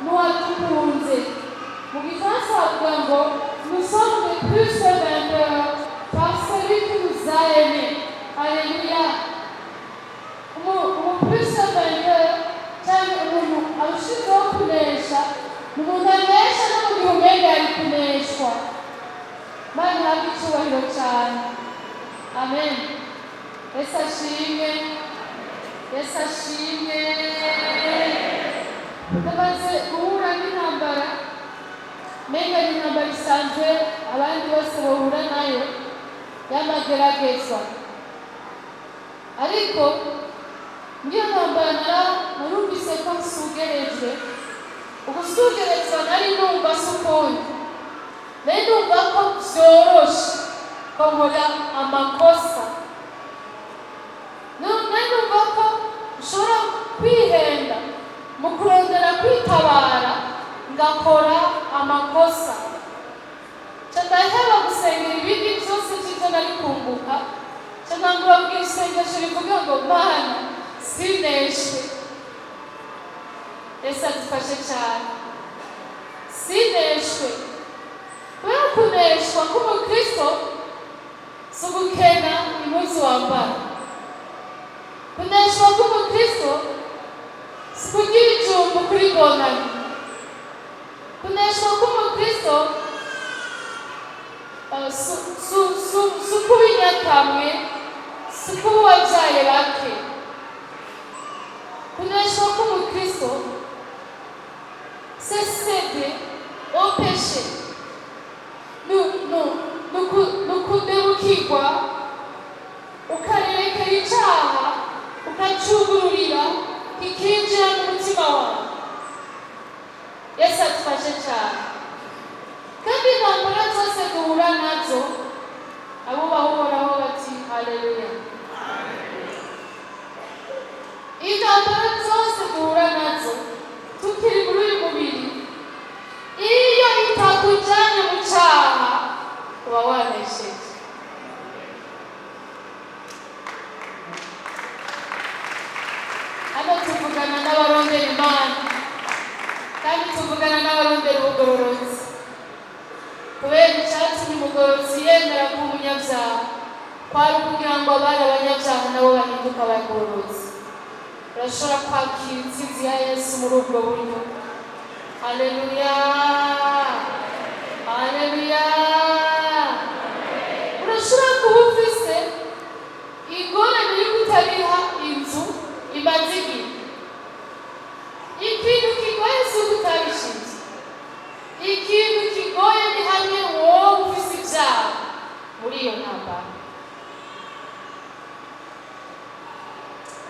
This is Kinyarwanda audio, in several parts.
n'uwadukunze. Mu gifaransa bavuga ngo nous sommes de plus que vainqueurs par celui qui nous a aimés. Alléluia. Plus que vainqueur cyangwa umuntu arushijeho kunesha, umuntu anesha no mu gihe umenga ari kuneshwa. Mana ihabwe icyubahiro cyane. Amen. Yesu ashimwe. Yesu ashimwe. Ndamaze guhura n'intambara, menga n'intambara isanzwe abandi bose bahura nayo y'amageragezwa, ariko ngiyo ntambara narumvise ko nsugerejwe. Ugusugerezwa nari numva sukundi, nari numva ko vyoroshe ko nkora amakosa, nari numva ko ushobora kwihenda mu kurondera kwitabara ngakora amakosa. Ndaheba gusengera ibindi byose by'ibyo nari kunguka, nangura bwira isengesho rivuga ngo Mana sineshwe. Yesu adufashe cyane, sineshwe. Kubera kuneshwa k'umukristo si ugukena impuzu wambara. Kuneshwa k'umukristo si kugira ijumbu kuri bonani. Kuneshwa k'umukristo si ukuba inyakamwe, si ukuba uwabyaye bake. Kuneshwa k'umukristo c'est céder au péché. Nukudebukirwa ukarekera icyaha ukacugururira kikinjira mu mutima wawe. Yesu adufashe cyane. Kandi intambara zose duhura nazo, abo bahoraho bati haleluya. Intambara zose duhura nazo tukiri muri uyu mubiri, iyo itakujyanye mu cyaha uba wanesheje. Hano tuvugana n'abarondera Imana, kandi tuvugana n'abarondera ubugororotsi. Kubera icyatumye umugororotsi yemera kuba umunyabyaha, kwari kugira ngo abari abanyabyaha nabo bahinduke abagororotsi. Urashobora kwakira intsinzi ya Yesu muri ubwo buryo. Haleluya, haleluya. Urashobora kuba ufise ingorane yo kutariha inzu imaze igihe. Ikintu kigoye si ukutabishinze. Ikintu kigoye ni hamwe wowe ufise ibyaha muri iyo ntambara.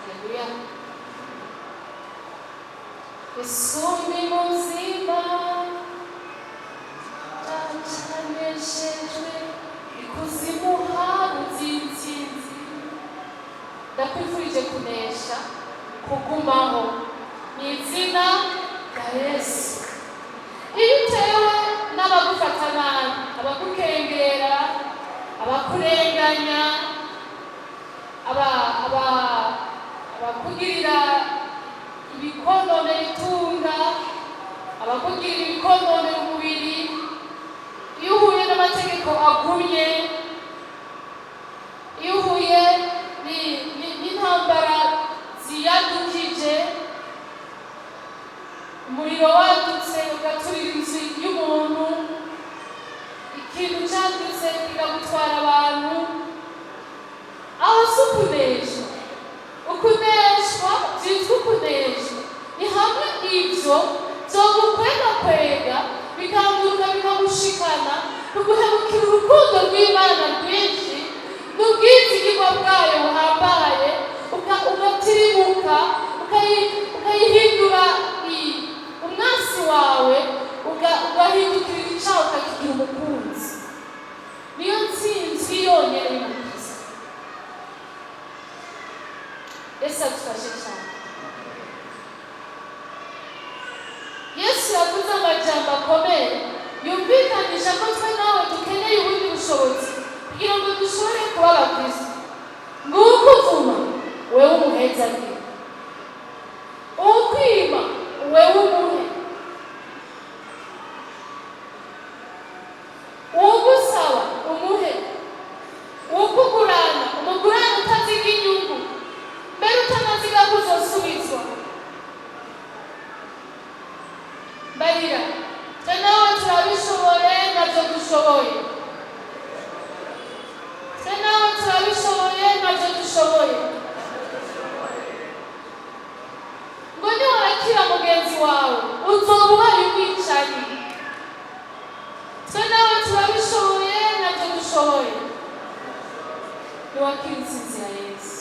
Haleluya. Isumi muzima acaneshejwe ikuzimu habuze intsinzi. Ndakwifurije kunesha, kugumaho mu izina rya Yesu. Iyo utewe n'abagufata nabi, abagukengera, abakurenganya, abakugirira ibikononera itunga, abakugirira ibikononera umubiri, iyo uhuye n'amategeko agumye, iyo uhuye n'intambara ziyadukije, umuriro wadutse ugaturira inzu y'umuntu, ikintu cyadutse kigagutwara abantu, aho si ukuneshwa. Ukuneshwa byitwa ukuneshwa ni hamwe ibyo byogukwega bikanduka bikagushikana kuguhemukira urukundo rw'Imana rwinshi n'ubwizigirwa bwayo buhambaye, ugatirimuka ukayihindura umwasi wawe, ugahindukira icyaha ukakigira umukunzi. Niyo ntsinzi yonyine y'umukiza. Yesu adufashe cyane. Yesu yavuze amajambo akomeye yumvikanisha ko twe nawe dukeneye ubundi bushobozi kugira ngo dushobore kuba abakristo. Nguko uvuma wewe umuhezagire, ukwima wewe umuhe, barira twe nawe turabishoboye ntabyo dushoboye twe nawe turabishoboye ntabyo dushoboye ngo niwarakira mugenzi wawe uzoba ubaye umwicanyi twe nawe turabishoboye ntabyo dushoboye niwakira intsinzi ya Yesu.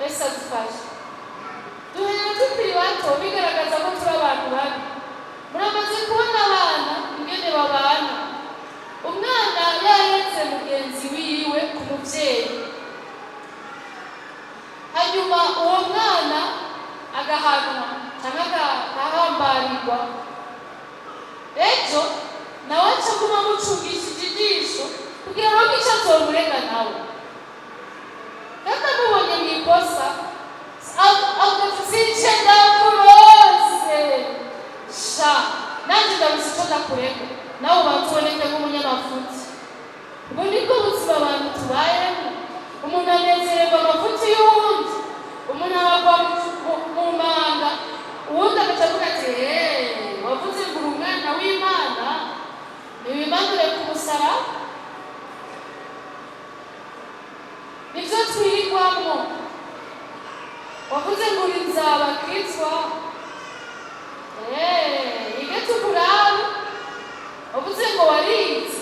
Yesu adufashe. Duhera tukiri bato bigaragaza ko turi abantu babi. Muramaze kubona abana ingene babana. Umwana yaretse mugenzi wiwe ku muvyeyi, hanyuma uwo mwana agahanwa cyangwa agahambarirwa. Ejo nawe aca aguma amucungishije ijisho kugira ngo icyo azomurega nawe. Kandi amubonye mu ikosa avuga ati since ndakurose sha nanjye ndabuze icyo ndakurega nawe ubanza uboneke nk'umunyamafuti. Ubwo nibwo buzima abantu tubayemo. Umuntu anezererwa amafuti y'uwundi, umuntu abagwa mu manga, uwundi agaca avuga ati wavuze ngo uri umwana w'Imana ntiwimanure ku musaraba. Nibyo twirigwamo. Wavuze ngo uri nzabakizwa ige tukurabe. Wavuze ngo warize.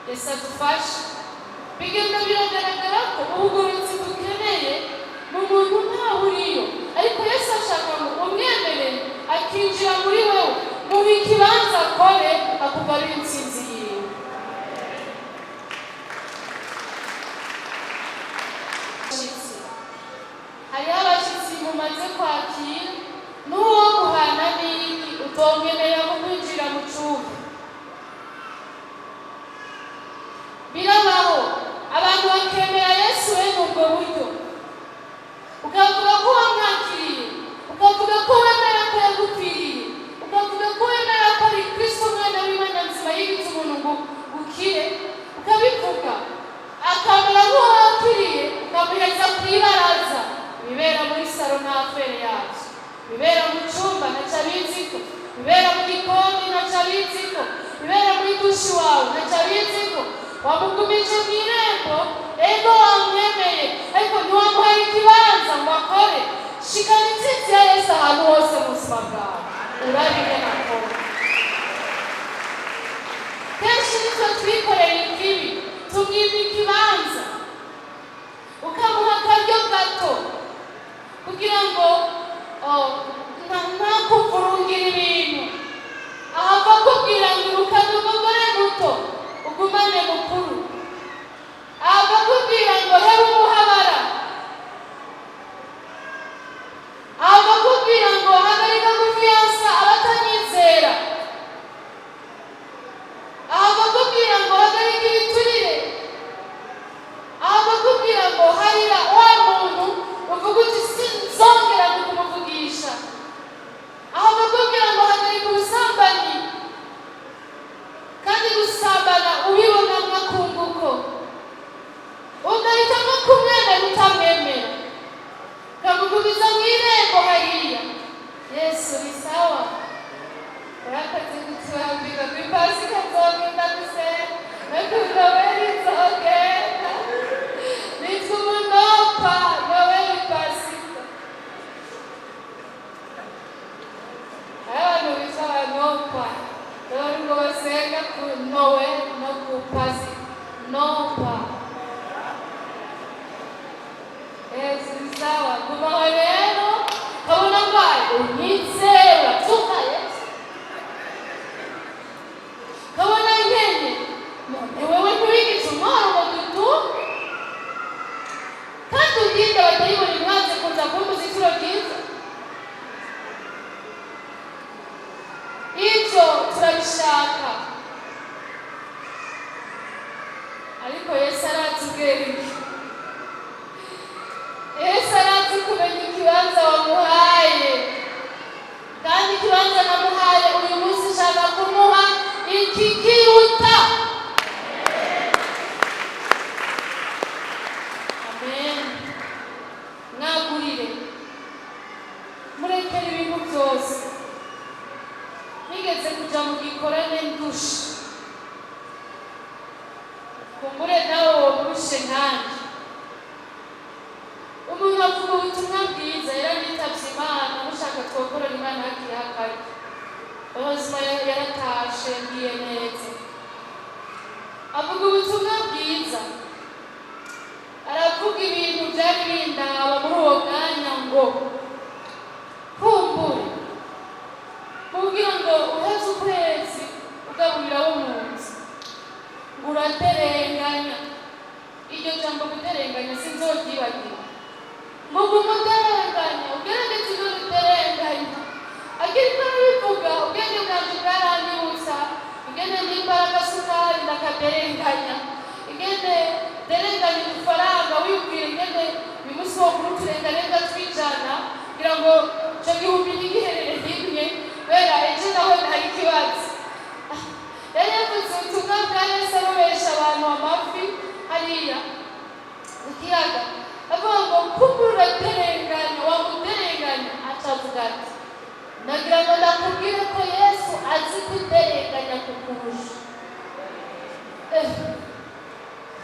Yesu adufashe. Bigenda biragaragara ko ubugororotsi dukeneye mu muntu ntawe uriyo, ariko Yesu ashaka ngo umwemerere akinjira muri wewe mu bikibanza akore akugarura intsinzi yiwe. Hariho abashyitsi mumaze kwakira n'uwo guhana n'iki utongemerera mu kwinjira mu cyumba. Birabaho abantu bakemera Yesu bene ubwo buryo, ukavuga ko wamwakiriye, ukavuga ko wemera ko yagupfiriye, ukavuga ko wemera ko ari Kristo umwana w'Imana nzima yibitse umuntu ngo ukire, ukabivuga akamera nk'uwo wakiriye, ukamuhereza ku ibaraza. Bibera muri salo nta fere yacu, bibera mu cyumba ntaca biziko, bibera mu gikoni ntaca biziko, bibera muri dushi wawe ntaca biziko. Wamugumije mu irembo ego wamwemeye, ariko ntiwamuhaye ikibanza ngo akore. Shikana intsinzi ya Yesu ahantu hose mu buzima bwawe urabigena akora. Kenshi nitwe twikoreye ikibi, tumwima ikibanza ukamuha akaryo gato kugira ngo ntakuvurungire ibintu. Ahava kubwira ngo irukane umugore muto ugumane mukuru. Ahava kubwira ngo hebe umuhabara. Ahava kubwira ngo hagarika gufiyansa abatanyizera. Ahava kubwira ngo hagarika ibiturire. Ahava kubwira ngo harira wa muntu uvuga uti sinzongera kumuvugisha. Ahava kubwira ngo hagarika ubusambanyi, kandi gusambana ubibona mwakunguko, ugahitamo kumwemera utamwemera, ukamugumiza mu irembo hariya. Yesu ni sawa. Urakaze kuturambika ku ipasika nzogenda gusenga no ku Noweli nzogenda. Nitwa umunopa Noweli pasika. Abantu bitwa abanopa dore ngo basenga ku Noweli no ku pasika. Nopa. Yesu ni sawa. Kubaho rero kabona mbaye unyitse uratuka Yesu. Kabona ngene none wewe ntiwigize umwaro ngo dutuke, kandi uginde batayibona mwanze kuza kumbuza ituro ryiza. Ibyo turabishaka, ariko Yesu aratubwira. Yesu arazi kumenya ikibanza wamuhaye, kandi ikibanza namuhaye uyu munsi nshaka kumuha ikikiruta. Amen. nanjye umuntu avuga ubutumwa bwiza yaranitabye Imana mushaka twokorera Imana hakiri hakari ubuzima yaratashe ngiye neza avuga ubutumwa bwiza aravuga ibintu byari bindaba muri uwo mwanya ngo kumbure kugira ngo uheze ukwezi ugaburira wo mu nzu ngo uraterenganya iryo jambo guterenganya sinzogyibagira ngo umuterenganya ugerageze ibyo guterenganya akiriko arabivuga ubwenge bwanjye bwaranyibutsa ingene n'imbaraga sukari ndakaterenganya ingene terenganya udufaranga wibwira ingene uyu munsi wo kuri uturengarenga twijana kugira ngo ico gihumbi ntigiherere rimwe kubera ejo naho hari ikibazo yari yavuze ubutumwa bwa Yesu arobesha abantu amafi hariya mu kiyaga avuga ngo kumbura uraterenganya wamuterenganya acavuga ati nagira ngo ndakubwire ko Yesu azi kuterenganya kukurusha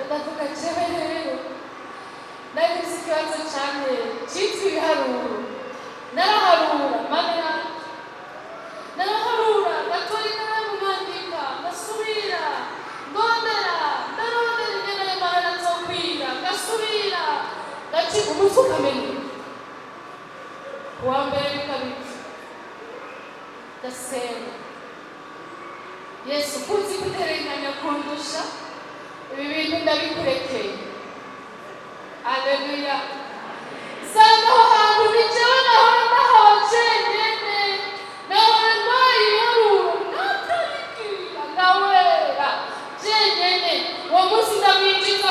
ndavuga jewe rero nagize ikibazo cyane cyitwa ibiharuro naraharura mana naraharura ngatora ikaramu nkandika ngasubira ndondera ingene ayo mahera nzokwira ngasubira ngaci umutwe ukamenya kuwa mbere bikabiri ndasenga Yesu kuzi kuterenganya kundusha ibi bintu ndabikurekeye aleluya sanga aho hantu ni jewe nahora ndahawe jenyene nahora mbaye ibiharuro natarikira ngawera jenyene uwo munsi ndamwinjiza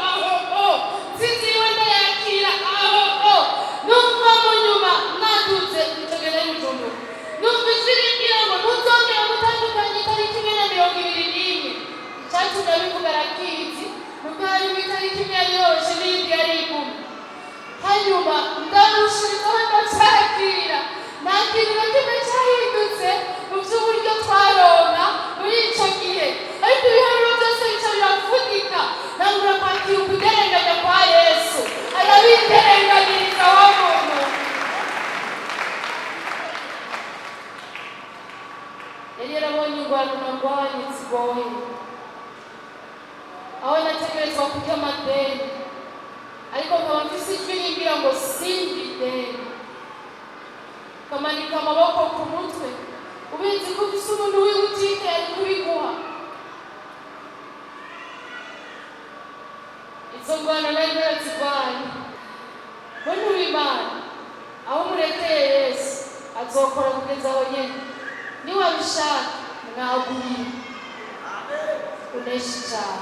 aho nsinziriwe ndayakira aho numva mu nyuma nadutse ntitogenda y'ubujumbura numva ijwi rimbwira ngo ntuzongera gutandukanya itariki imwe na 21 icyatumye abivuga arakizi nuko harimo itariki imwe yaryoroshe n'iyindi yari iguma hanyuma ndarushirizaho ndacyakira nta kintu na kimwe cyahindutse mu by'uburyo twaronka muri icyo gihe ariko ibiharuro byose bica biravugika nangura kwakira ukuderenganya kwa Yesu arabiterenganyiriza wa muntu yari yarabonye ingwano nangwanye zigoye aho nategerezwa kurya amadeni ariko nkaba mfise ijwi rimbwira ngo simba ideni ukamanika amaboko ku mutwe ubizi ko ufise umuntu w'ibutike ari kubiguha izo ngwano nari narazirwanye mbona uw'Imana aho murekeye Yesu azokora kugeza aho nyene niwabishaka mwagurire uneshe icyaha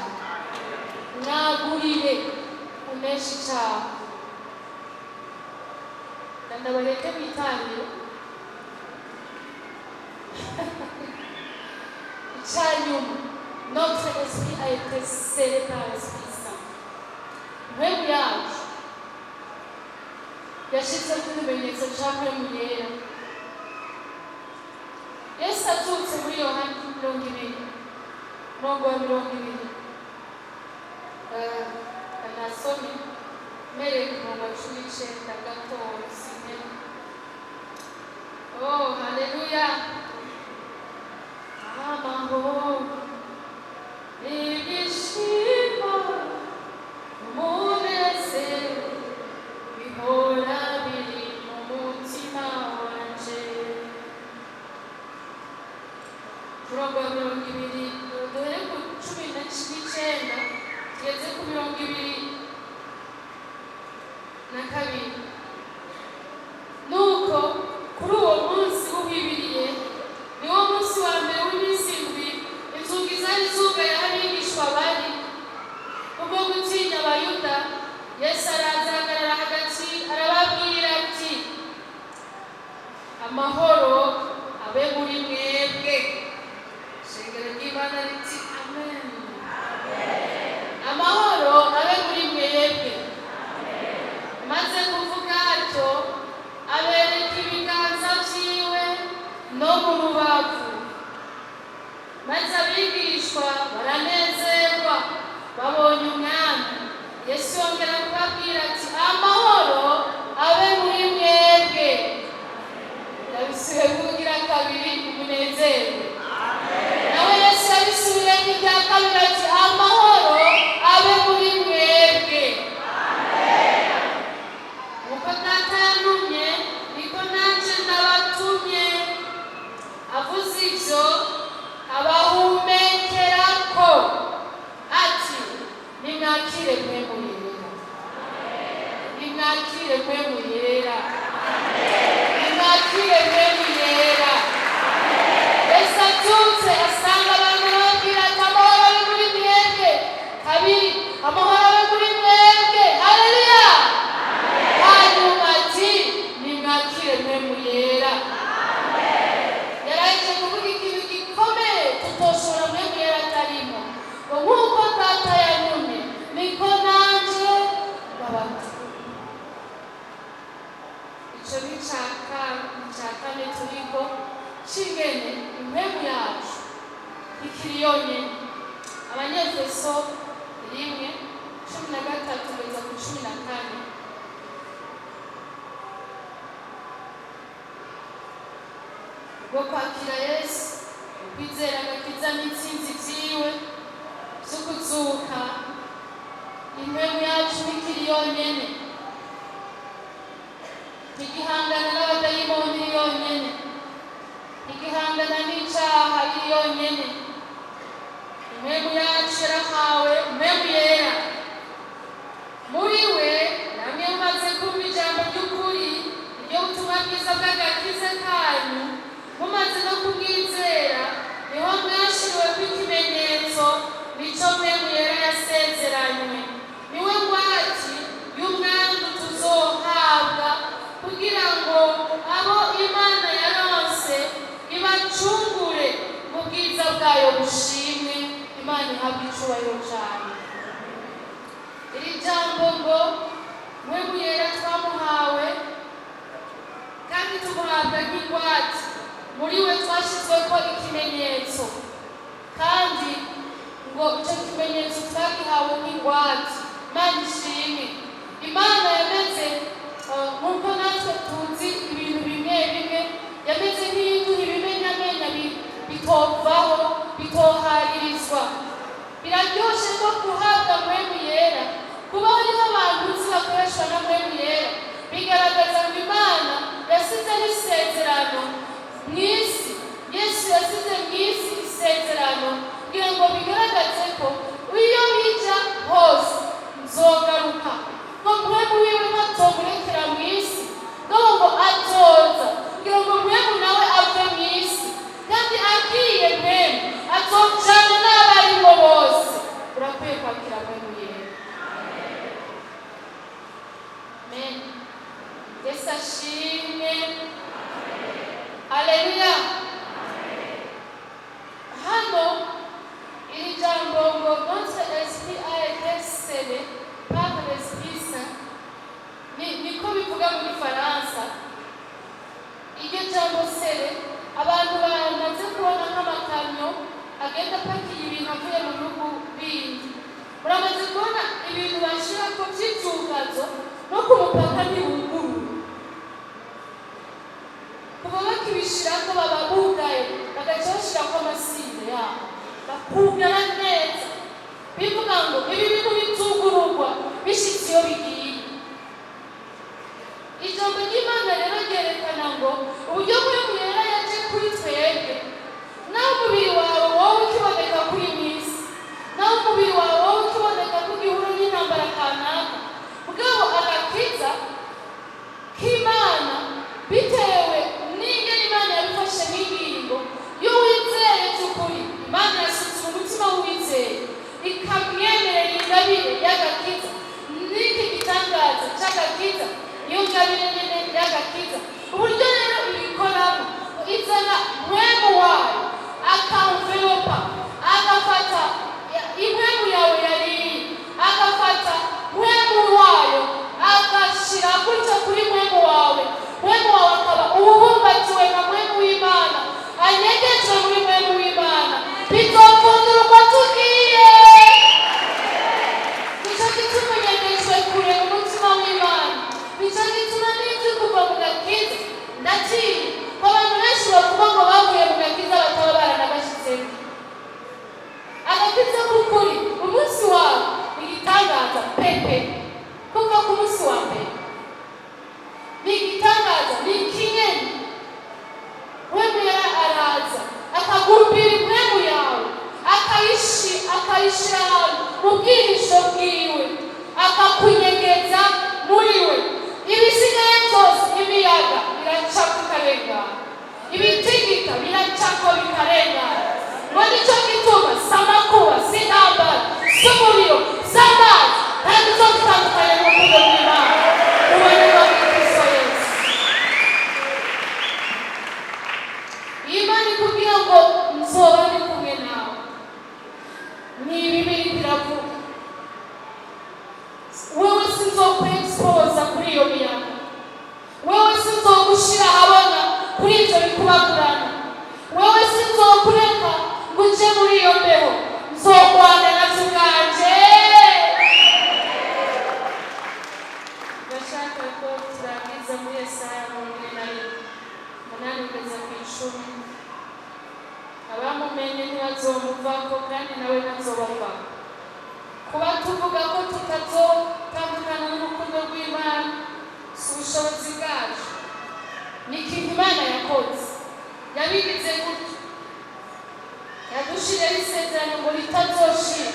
mwagurire uneshe icyaha ndabareke mwitangire icyanyuma notre esprit a été scellé par l'Esprit Saint mpemu yacu yashyizeho ikimenyetso cya mpemu yera Yesu azutse muri Yohana 20 anasomye mpereye ku murongo wa 19 14 oh haleluya amahoro ibyishimo umunezero bihora biri mu mutima wanje murongo wa 20 duhere ku 19 tugeze ku 22 nuko kuri uwo munsi w'ubibiriye niwo munsi wa mbere w'iminsi indwi inzugi zari zugaye aho abigishwa bari kubwo gutinya abayuda Yesu araza ahagarara hagati arababwira ati amahoro abe muri mwebwe ishengero ry'Imana riti amen amahoro abe muri mwebwe maze nimwakire mpwemu yera, nimwakire mpwemu yera. Yesu abyutse asanga abantu bababwira ati amahoro abe muri mwebwe. Kabiri, amahoro abe muri mwebwe. Haleluya. Hanyuma ati nimwakire mpwemu yera. Yaraje kuvuga ikintu gikomeye tutoshobora mpwemu yera atarimo. Ngo nk'uko data yantumye niko nanje babati. Ico ni ca kane turiko c'ingene impwemu yacu ikiri yonyene. Abanyefeso 1:13 kugeza ku 14. Bwo kwakira Yesu, kwizera agakiza n'intsinzi vyiwe vyo kuzuka, impwemu yacu ikiri yonyene, ntigihangana n'abadayimoni yonyene, ntigihangana n'icaha yonyene. Impwemu yacu yarahawe impwemu yera. Muri we namwe mumaze kumva ijambo ry'ukuri, iryo butumwa bwiza bw'agakiza kanyu, mumaze no kubwizera, niho mwashiriweko ikimenyetso, nico mpwemu yera yasezeranywe. Niwe ngwati y'umwandu tuzohabwa, kugira ngo abo Imana yaronse ibacungure mu bwiza bwayo bushimwe. Imana ihabwe icubahiro cane. Iri jambo ngo mpwemu yera twamuhawe kandi tumuhabwa nk'ingwate. Muri we twashizweko ikimenyetso, kandi ngo ico kimenyetso twagihawe nk'ingwate. Imana ishimwe. Imana yameze nk'uko natwe tuzi ibintu bimwe bimwe, yameze nk'iyiduha ibimenyamenya bitovaho, bitoharirizwa. Biraryoshe no guhabwa mpwemu yera. Kuba hariho abantu uzi bakoreshwa na mpwemu yera, bigaragaza ngo Imana yasizeho isezerano mw'isi. Yesu yasize mw'isi isezerano kugira ngo bigaragaze ko iyo bija hose nzogaruka. Ngo mpwemu wiwe ntazomurekera mw'isi, ngo azoza kugira ngo mpwemu nawe ave mw'isi, kandi agiye mpwemu azojana n'abarimo bose. Urakwiye kwakira mpwemu yera. Amen. Yesu ashimwe. Haleluya. Hano iri jambo ngo notre esprit a été scellé par l'Esprit Saint, niko bivuga mu Gifaransa. Iryo jambo scellé abantu bamaze kubona nk'amakamyo agenda apakiye ibintu avuye mu bihugu bindi. Uramaze kubona ibintu bashirako vy'ivyugazo no ku mupaka ntibugurura. Kuva bakibishirako baba bugaye, bagaca bashirako amasinde yabo bakugara neza, bivuga ngo ibi bintu bizugururwa bishitse iyo bigiye. Ijambo ry'Imana rero ryerekana ngo uburyo mpwemu yera yaje kuri twebwe. Naho umubiri wawe wowe ukiboneka kuri mw'isi, naho umubiri wawe wowe ukiboneka ko ugihura n'intambara kanaka, mugabo agakiza k'Imana bitewe n'ingene Imana yabifashe nk'ingingo, iyo wizeye by'ukuri, Imana yasutse umutima w'uwizeye ikamwemerera ingabire y'agakiza. N'iki gitangaza c'agakiza, iyo ngabire nyene y'agakiza, uburyo rero ibikoramo, izana mpwemu wayo akamvelopa, agafata impwemu yawe yariye, agafata mpwemu wayo agashira gutyo kuri mpwemu wawe. Mpwemu wawe akaba ububumbatiwe na mpwemu w'Imana, anyegejwe muri mpwemu w'Imana. Bizokundurwa tugiye. Nico gituma unyegejwe kure umutima w'Imana. Nico gituma n'ivyo kuva mu gakiza ndatinya ko abantu benshi bavuga ngo bavuye mu gakiza bataba baranagashitseko. Agakiza k'ukuri umunsi wawe igitangaza pepe kuva ku munsi wa mbere. Ni igitangaza, ni ikinyeni. Mpwemu yera araza akagurubira impwemu yawe, akayishira ahantu mu bwihisho bwiwe, akakunyegeza muri we. gukubagurana. Wewe sinzokureka ngo uje muri iyo mbeho, nzogwana navyo ubwanje. Ndashaka ko turangiza muri Yesaya 41 kugeza ku 10. Abamumenye ntibazomuvako kandi nawe ntazobavako. Kuba tuvuga ko tutazotandukana n'urukundo rw'Imana si ubushobozi bwacu, ni ikintu Imana yakoze, yabigize gutyo, yadushiriyeho isezerano ngo ritazoshira,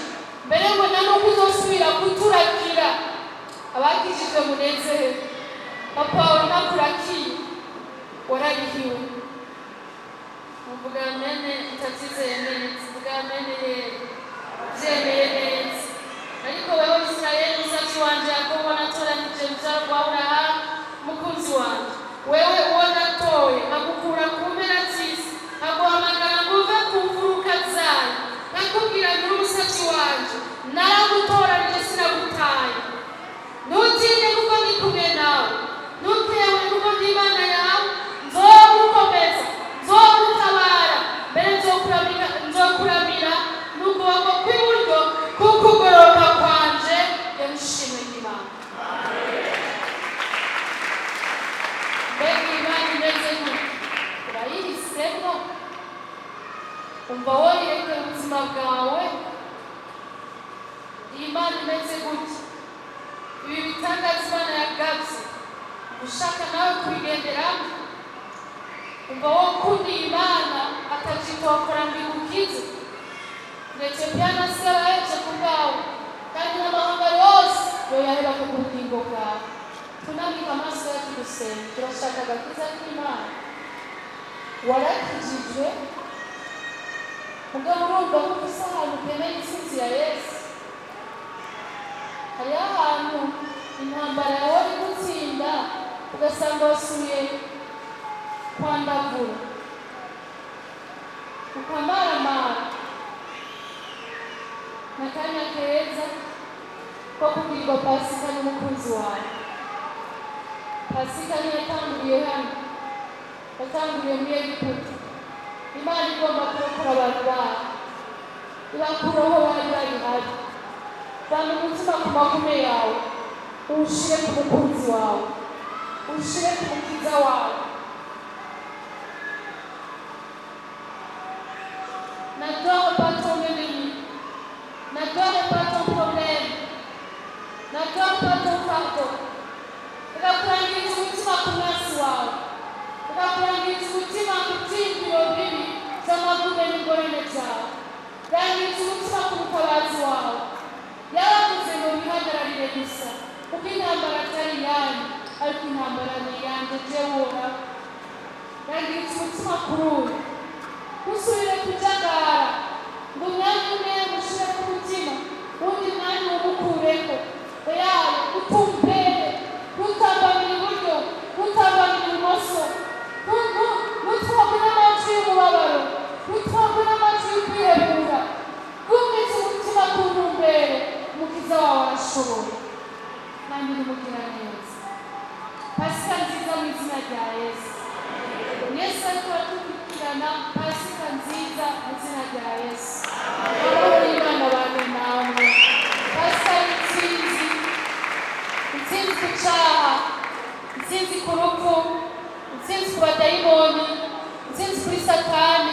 mbere ngo na n'uko uzosubira kuturagira abakijijwe munezero. Papa wawe ntakurakiye, wararihiwe. Muvuga amene utabyizeye neza, vuga amene rero byemeye neza. Ariko wewe Isirayeli musatsi wanje Yakobo natoranije mbyaro rwa Aburahamu mukunzi wanje, wewe uwo natoye nkagukura ku mpera z'isi, nkaguhamagara ngo uve ku mfuruka zayo, nkakubwira ngo uri umusatsi wanje, naragutoranije sinagutaye. Ntutinye kuko ndi kumwe nawe, ntutewe kuko ndi Imana yawe, nzogukomeza, nzogutabara, mbere nzokuramira n'ukuboko kw'iburyo kukugororoka kwanje. Yamushimwe Imana. Mbega Imana imeze gute? Urayihisemo? Umva woyireke ubuzima bwawe? Iyi Imana imeze gute? Ibi bitangaza Imana yagabye, ushaka nawe kubigenderamo? Umva wo kundi Imana atavyitokora ngo igukize. Ethiopia nasi yabaheje ku bwawe, kandi n'amahanga yose yoyaheba ku bugingo bwawe. Tunamika amaso yacu dusenga, turashaka agakiza k'Imana. Warakijijwe, mugabo urumva ko ufise ahantu ukeneye intsinzi ya Yesu. Hariho ahantu intambara yawe iri gutsinda, ugasanga wasubiye kwandavura, ukamaramara. Nakanya keza ko kugirirwa Pasika n'umukunzi wawe. Pasika ntiyatanguriye hano, yatanguriye muri Egiputa. Imana igomba kurokora abantu bayo, ibakuraho bari bari habi. Vana umutima ku magume yawe, uwushire ku mukunzi wawe, uwushire ku mukiza wawe. N'adore pas ton ennemi, n'adore pas ton problème, n'adore pas ton fardeau. Ugakurangiriza umutima ku mwasi wawe, ugakurangiriza umutima ku byiyumviro bibi by'amagume n'ingorane byawe. Rangiriza umutima ku mutabazi wawe. Yaravuze ngo wihagararire gusa, kuko intambara atari iyanyu, ariko intambara ni iyanjye jewe Uhoraho. Rangiriza umutima kuri uyu, ntusubire kujagara ngo umwanya umwe ushire ku mutima, uwundi mwanya uwumukureko. Oyaye utumbere, ntutambanire iburyo, ntutambanire ibumoso, ntutwagwe n'amajwi y'umubabaro, ntutwagwe n'amajwi y'ukwihebura. Bwumvise umutima ku ntumbero, umukiza wawe arashoboye kandi n'umugira neza. Pasika nziza mu izina rya Yesu. Yesu ariko aradukurikirana, Pasika nziza mu izina rya Yesu. Amahoro y'Imana abane namwe. Pasika y'intsinzi, intsinzi ku cyaha, intsinzi ku rupfu, intsinzi ku badayimoni, intsinzi kuri Satani.